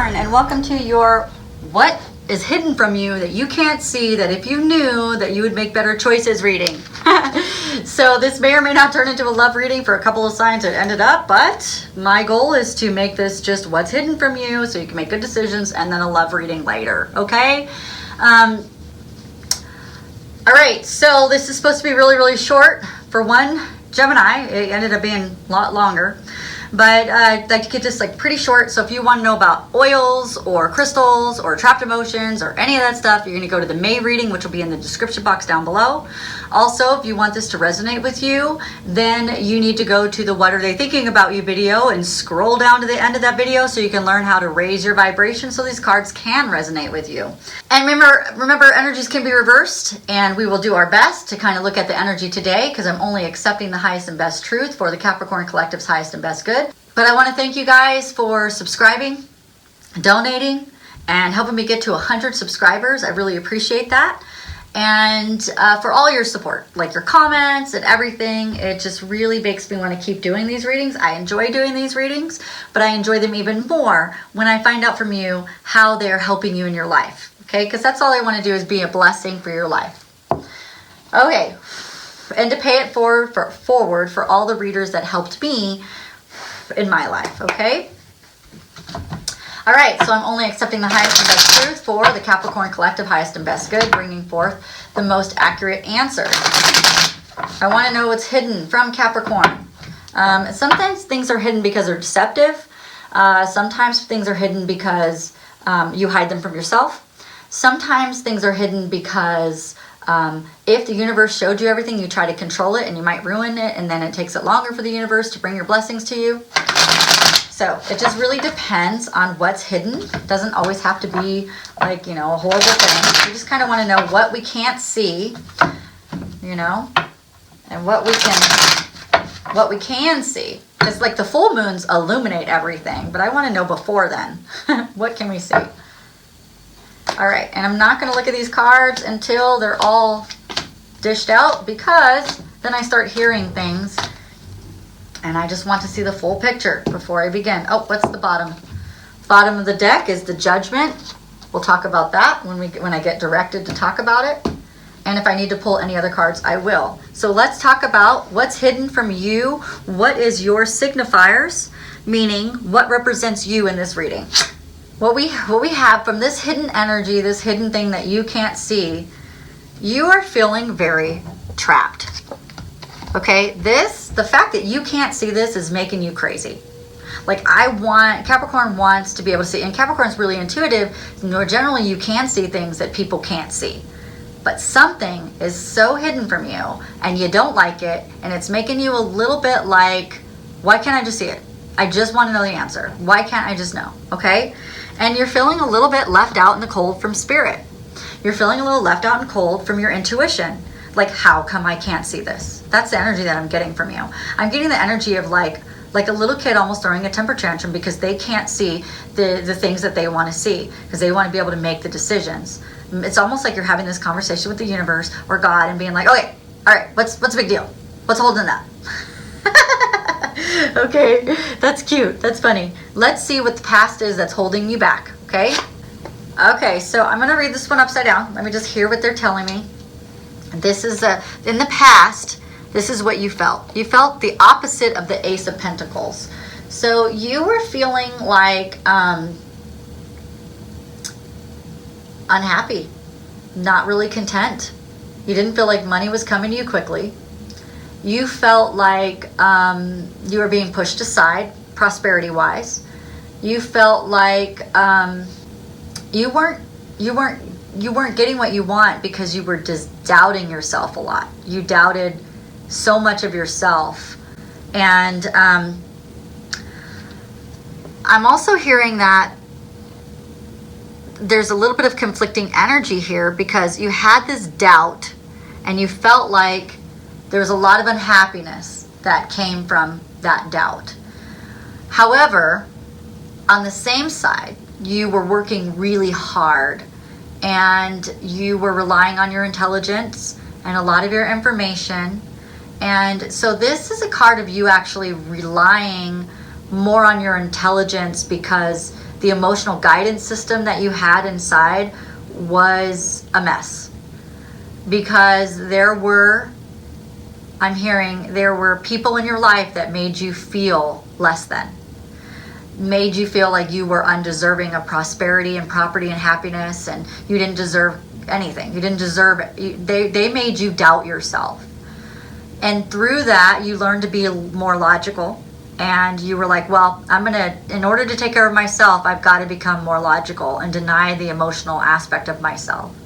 Capricorn, and welcome to your What is Hidden from You That You Can't See That If You Knew That You Would Make Better Choices reading. So this may or may not turn into a love reading for a couple of signs it ended up, but my goal is to make this just what's hidden from you so you can make good decisions, and then a love reading later, okay? All right, so this is supposed to be really short. For one Gemini, it ended up being a lot longer. But I'd like to keep this like pretty short. So if you want to know about oils or crystals or trapped emotions or any of that stuff, you're going to go to the May reading, which will be in the description box down below. Also, if you want this to resonate with you, then you need to go to the What Are They Thinking About You video and scroll down to the end of that video so you can learn how to raise your vibration so these cards can resonate with you. And remember, energies can be reversed, and we will do our best to kind of look at the energy today because I'm only accepting the highest and best truth for the Capricorn Collective's highest and best good. But I want to thank you guys for subscribing, donating, and helping me get to 100 subscribers. I really appreciate that. And for all your support, like your comments and everything, it just really makes me want to keep doing these readings. I enjoy doing these readings, but I enjoy them even more when I find out from you how they're helping you in your life. Okay, because that's all I want to do is be a blessing for your life. Okay, and to pay it forward for all the readers that helped me in my life, okay? All right, so I'm only accepting the highest and best truth for the Capricorn Collective highest and best good, bringing forth the most accurate answers. I want to know what's hidden from Capricorn. Sometimes things are hidden because they're deceptive. Sometimes things are hidden because you hide them from yourself. Sometimes things are hidden because if the universe showed you everything, you try to control it and you might ruin it, and then it takes it longer for the universe to bring your blessings to you. So it just really depends on what's hidden. It doesn't always have to be like, a horrible thing. We just kind of want to know what we can't see, and what we can see. It's like the full moons illuminate everything, but I want to know before then. What can we see? All right, and I'm not going to look at these cards until they're all dished out, because then I start hearing things and I just want to see the full picture before I begin. Oh, what's the bottom? Bottom of the deck is the Judgment. We'll talk about that when I get directed to talk about it. And if I need to pull any other cards, I will. So let's talk about what's hidden from you. What is your signifiers? Meaning, what represents you in this reading? What we have from this hidden energy, this hidden thing that you can't see, you are feeling very trapped. Okay, the fact that you can't see this is making you crazy. Like Capricorn wants to be able to see, and Capricorn's really intuitive. Generally, you can see things that people can't see. But something is so hidden from you, and you don't like it, and it's making you a little bit like, why can't I just see it? I just want to know the answer. Why can't I just know? Okay? And you're feeling a little bit left out in the cold from spirit. You're feeling a little left out and cold from your intuition. Like, how come I can't see this? That's the energy that I'm getting from you. I'm getting the energy of like a little kid almost throwing a temper tantrum because they can't see the things that they want to see, because they want to be able to make the decisions. It's almost like you're having this conversation with the universe or God and being like, okay, all right, what's the big deal? What's holding that? Okay, that's cute. That's funny. Let's see what the past is that's holding you back, okay? Okay, so I'm going to read this one upside down. Let me just hear what they're telling me. This is in the past, this is what you felt. You felt the opposite of the Ace of Pentacles. So you were feeling like unhappy, not really content. You didn't feel like money was coming to you quickly. You felt like you were being pushed aside, prosperity-wise. You felt like you weren't getting what you want because you were just doubting yourself a lot. You doubted so much of yourself. And I'm also hearing that there's a little bit of conflicting energy here, because you had this doubt and you felt like there was a lot of unhappiness that came from that doubt. However, on the same side, you were working really hard and you were relying on your intelligence and a lot of your information. And so this is a card of you actually relying more on your intelligence, because the emotional guidance system that you had inside was a mess. Because there were people in your life that made you feel less than. Made you feel like you were undeserving of prosperity and property and happiness, and you didn't deserve anything. You didn't deserve it. They made you doubt yourself. And through that, you learned to be more logical. And you were like, well, in order to take care of myself, I've got to become more logical and deny the emotional aspect of myself.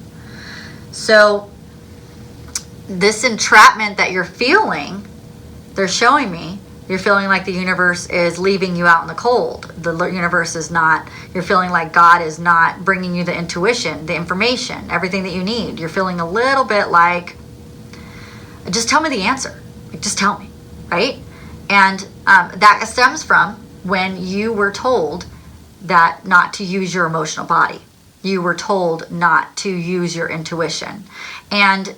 So this entrapment that you're feeling, they're showing me, you're feeling like the universe is leaving you out in the cold. The universe is not, you're feeling like God is not bringing you the intuition, the information, everything that you need. You're feeling a little bit like, just tell me the answer. Like, just tell me, right? And that stems from when you were told that not to use your emotional body. You were told not to use your intuition. And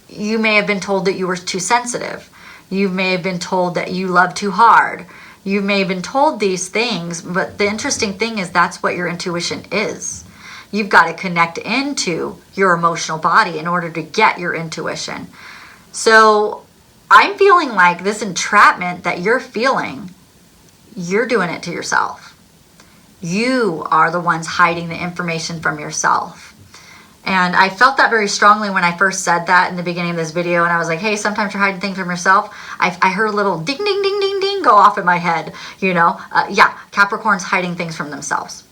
you may have been told that you were too sensitive. You may have been told that you love too hard. You may have been told these things, but the interesting thing is that's what your intuition is. You've got to connect into your emotional body in order to get your intuition. So I'm feeling like this entrapment that you're feeling, you're doing it to yourself. You are the ones hiding the information from yourself. And I felt that very strongly when I first said that in the beginning of this video. And I was like, hey, sometimes you're hiding things from yourself. I heard a little ding, ding, ding, ding, ding go off in my head. Yeah, Capricorn's hiding things from themselves.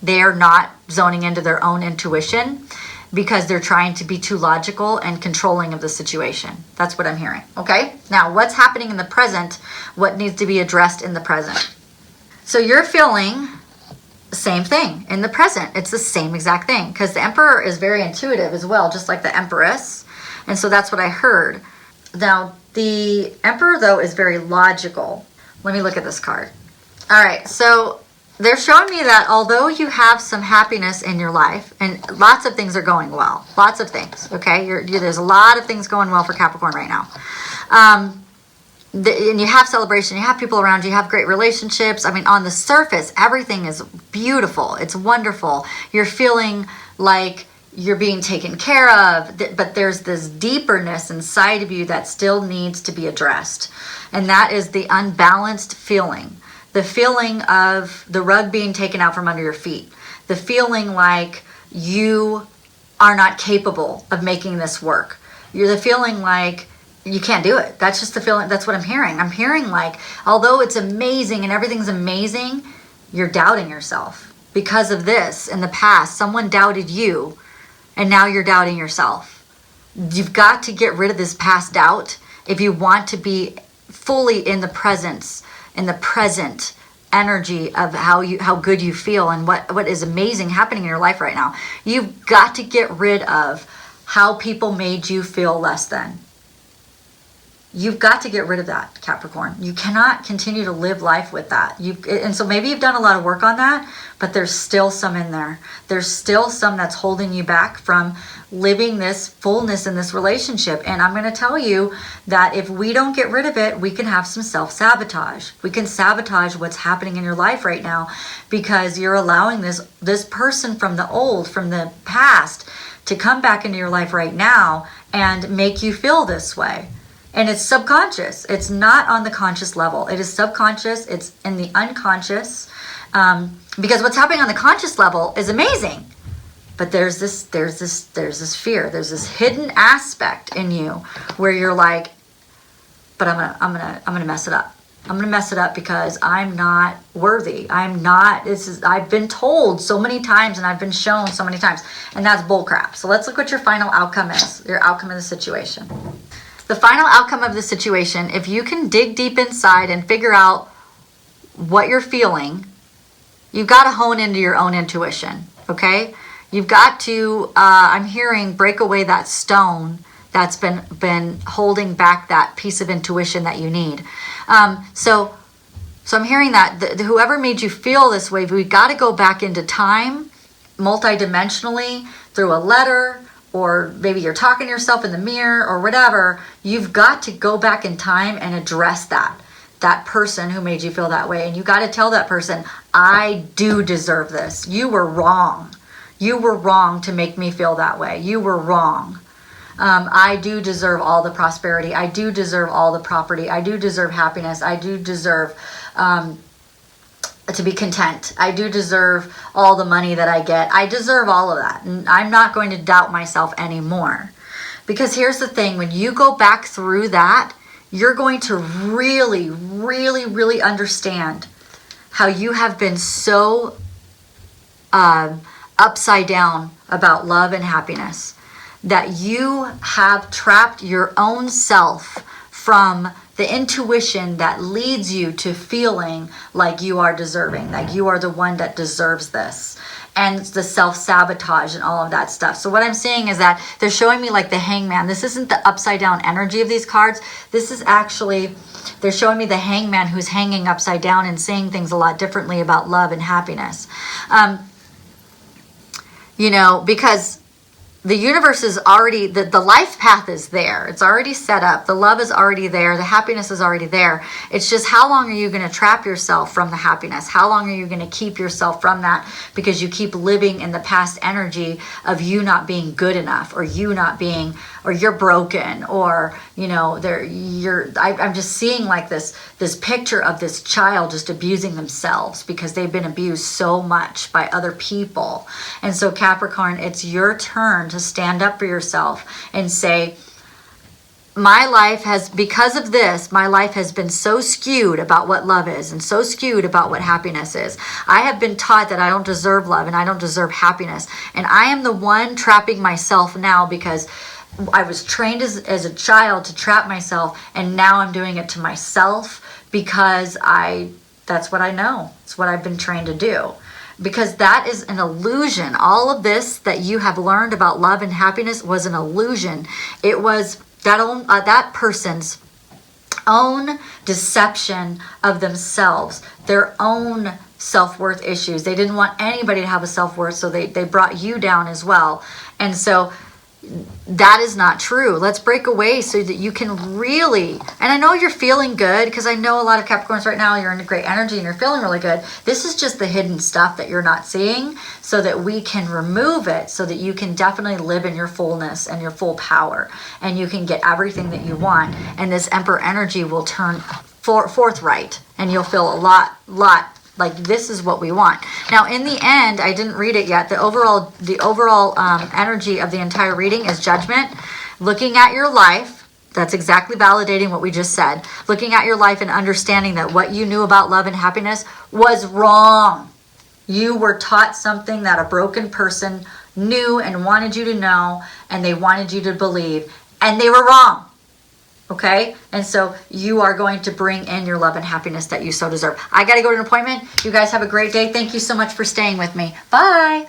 They're not zoning into their own intuition because they're trying to be too logical and controlling of the situation. That's what I'm hearing. Okay? Now, what's happening in the present? What needs to be addressed in the present? So you're feeling same thing in the present. It's the same exact thing because the Emperor is very intuitive as well, just like the Empress. And so that's what I heard. Now, the Emperor, though, is very logical. Let me look at this card. All right, so they're showing me that although you have some happiness in your life and lots of things are going well, lots of things, okay? There's a lot of things going well for Capricorn right now. And you have celebration, you have people around you, you have great relationships. I mean, on the surface, everything is beautiful. It's wonderful. You're feeling like you're being taken care of, but there's this deeperness inside of you that still needs to be addressed. And that is the unbalanced feeling. The feeling of the rug being taken out from under your feet. The feeling like you are not capable of making this work. You're the feeling like you can't do it. That's just the feeling. That's what I'm hearing. I'm hearing like, although it's amazing and everything's amazing, you're doubting yourself. Because of this, in the past, someone doubted you, and now you're doubting yourself. You've got to get rid of this past doubt if you want to be fully in the presence, in the present energy of how good you feel and what is amazing happening in your life right now. You've got to get rid of how people made you feel less than. You've got to get rid of that, Capricorn. You cannot continue to live life with that. And so maybe you've done a lot of work on that, but there's still some in there. There's still some that's holding you back from living this fullness in this relationship. And I'm going to tell you that if we don't get rid of it, we can have some self-sabotage. We can sabotage what's happening in your life right now because you're allowing this person from the old, from the past, to come back into your life right now and make you feel this way. And it's subconscious. It's not on the conscious level. It is subconscious. It's in the unconscious. Because what's happening on the conscious level is amazing. But there's this fear. There's this hidden aspect in you where you're like, but I'm gonna mess it up. I'm gonna mess it up because I'm not worthy. I've been told so many times and I've been shown so many times. And that's bullcrap. So let's look what your final outcome is. Your outcome of the situation. The final outcome of the situation, if you can dig deep inside and figure out what you're feeling, you've got to hone into your own intuition, okay? You've got to, I'm hearing, break away that stone that's been holding back that piece of intuition that you need. So I'm hearing that whoever made you feel this way, we've got to go back into time, multidimensionally, through a letter, or maybe you're talking to yourself in the mirror or whatever. You've got to go back in time and address that that person who made you feel that way. And you got to tell that person, I do deserve this. You were wrong. You were wrong to make me feel that way. You were wrong. I do deserve all the prosperity. I do deserve all the property. I do deserve happiness. I do deserve to be content. I do deserve all the money that I get. I deserve all of that. And I'm not going to doubt myself anymore. Because here's the thing, when you go back through that, you're going to really, really, really understand how you have been so upside down about love and happiness, that you have trapped your own self from the intuition that leads you to feeling like you are deserving, like you are the one that deserves this, and the self-sabotage and all of that stuff. So what I'm saying is that they're showing me like the Hangman. This isn't the upside down energy of these cards. This is actually, they're showing me the Hangman who's hanging upside down and saying things a lot differently about love and happiness. You know, because the universe is already, the life path is there. It's already set up. The love is already there. The happiness is already there. It's just, how long are you going to trap yourself from the happiness? How long are you going to keep yourself from that? Because you keep living in the past energy of you not being good enough, or you not being, or you're broken, or, you know, I'm just seeing like this picture of this child just abusing themselves because they've been abused so much by other people. And so Capricorn, it's your turn to stand up for yourself and say, my life has, because of this, my life has been so skewed about what love is and so skewed about what happiness is. I have been taught that I don't deserve love and I don't deserve happiness. And I am the one trapping myself now because I was trained as a child to trap myself, and now I'm doing it to myself because that's what I know. It's what I've been trained to do. Because that is an illusion. All of this that you have learned about love and happiness was an illusion. It was that person's own deception of themselves, their own self-worth issues. They didn't want anybody to have a self-worth, so they brought you down as well. And so that is not true. Let's break away so that you can really, and I know you're feeling good, because I know a lot of Capricorns right now, you're in a great energy and you're feeling really good. This is just the hidden stuff that you're not seeing, so that we can remove it, so that you can definitely live in your fullness and your full power, and you can get everything that you want. And this Emperor energy will turn forthright, and you'll feel a lot like this is what we want. Now, in the end, I didn't read it yet. The overall energy of the entire reading is judgment. Looking at your life, that's exactly validating what we just said. Looking at your life and understanding that what you knew about love and happiness was wrong. You were taught something that a broken person knew and wanted you to know, and they wanted you to believe, and they were wrong. Okay? And so you are going to bring in your love and happiness that you so deserve. I got to go to an appointment. You guys have a great day. Thank you so much for staying with me. Bye.